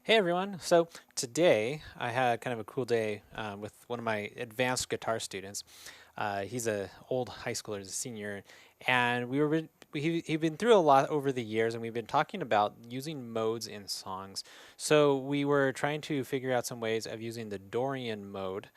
Hey everyone! So today I had kind of a cool day with one of my advanced guitar students. He's a old high schooler, he's a senior, and he'd been through a lot over the years, and we've been talking about using modes in songs. So we were trying to figure out some ways of using the Dorian mode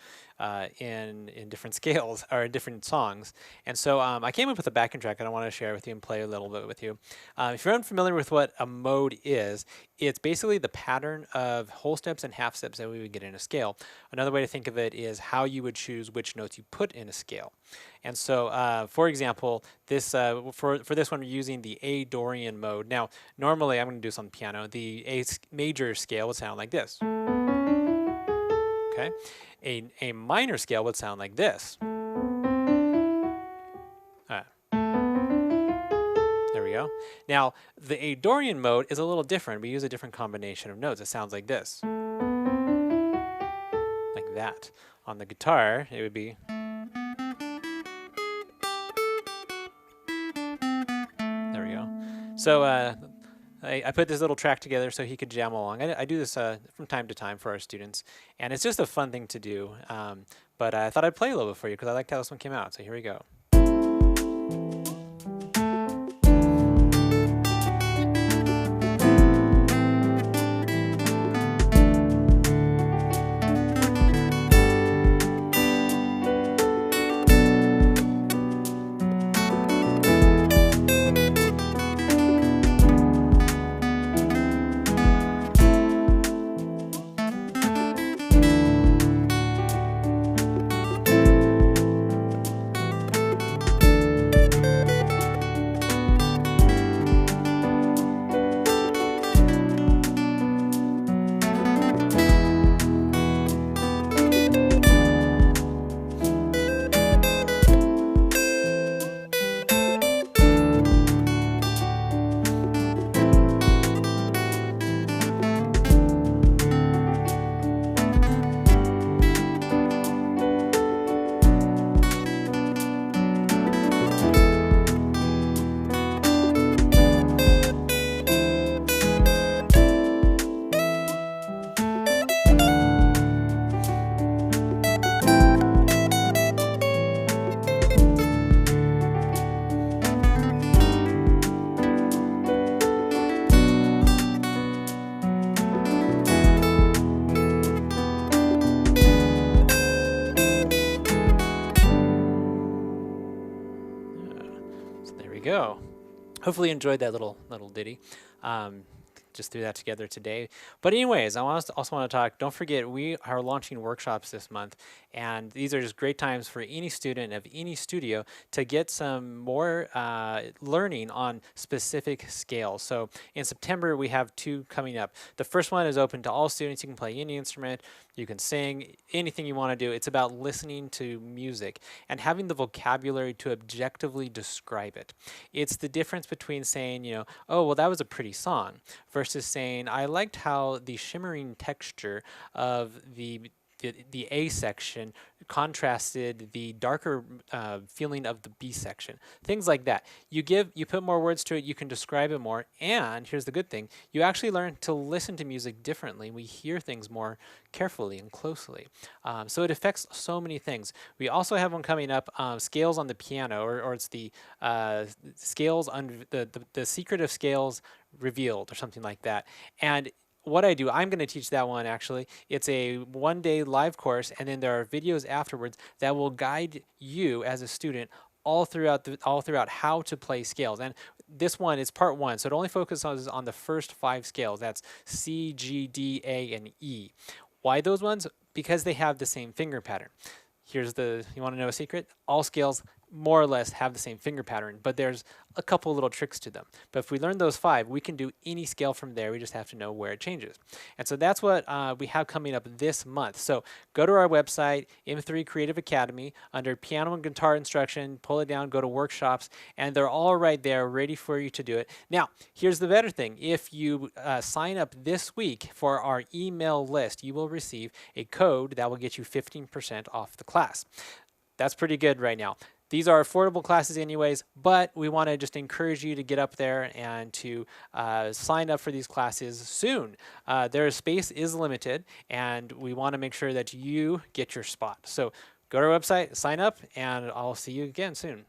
in different scales or different songs. And so I came up with a backing track that I want to share with you and play a little bit with you. If you're unfamiliar with what a mode is, it's basically the pattern of whole steps and half steps that we would get in a scale. Another way to think of it is how you would choose which notes you put in a scale. And so, for example, for this one, we're using the A Dorian mode. Now, normally I'm going to do this on the piano. The A major scale would sound like this. Okay, a minor scale would sound like this. There we go. Now, the A Dorian mode is a little different. We use a different combination of notes. It sounds like this. Like that. On the guitar, it would be. There we go. So I put this little track together so he could jam along. I do this from time to time for our students, and it's just a fun thing to do. But I thought I'd play a little bit for you because I liked how this one came out. So here we go. There we go. Hopefully you enjoyed that little ditty. Just threw that together today. But anyways, I also want to talk, don't forget, we are launching workshops this month, and these are just great times for any student of any studio to get some more learning on specific scales. So in September, we have 2 coming up. The first one is open to all students. You can play any instrument, you can sing, anything you want to do. It's about listening to music and having the vocabulary to objectively describe it. It's the difference between saying, oh, well, that was a pretty song, versus saying, I liked how the shimmering texture of the A section contrasted the darker feeling of the B section. Things like that. You put more words to it, you can describe it more, and here's the good thing, you actually learn to listen to music differently. We hear things more carefully and closely. So it affects so many things. We also have one coming up, scales on the piano, or it's the scales on the secret of scales revealed, or something like that. And what I do, I'm going to teach that one actually. It's a 1-day live course, and then there are videos afterwards that will guide you as a student all throughout how to play scales. And this one is part 1, so it only focuses on the first 5 scales. That's C, G, D, A, and E. Why those ones? Because they have the same finger pattern. You want to know a secret? All scales more or less have the same finger pattern, but there's a couple little tricks to them. But if we learn those 5, we can do any scale from there. We just have to know where it changes. And so that's what we have coming up this month. So go to our website, M3 Creative Academy, under Piano and Guitar Instruction, pull it down, go to Workshops, and they're all right there ready for you to do it. Now, here's the better thing. If you sign up this week for our email list, you will receive a code that will get you 15% off the class. That's pretty good right now. these are affordable classes anyways, but we want to just encourage you to get up there and to sign up for these classes soon. Their space is limited, and we want to make sure that you get your spot. So go to our website, sign up, and I'll see you again soon.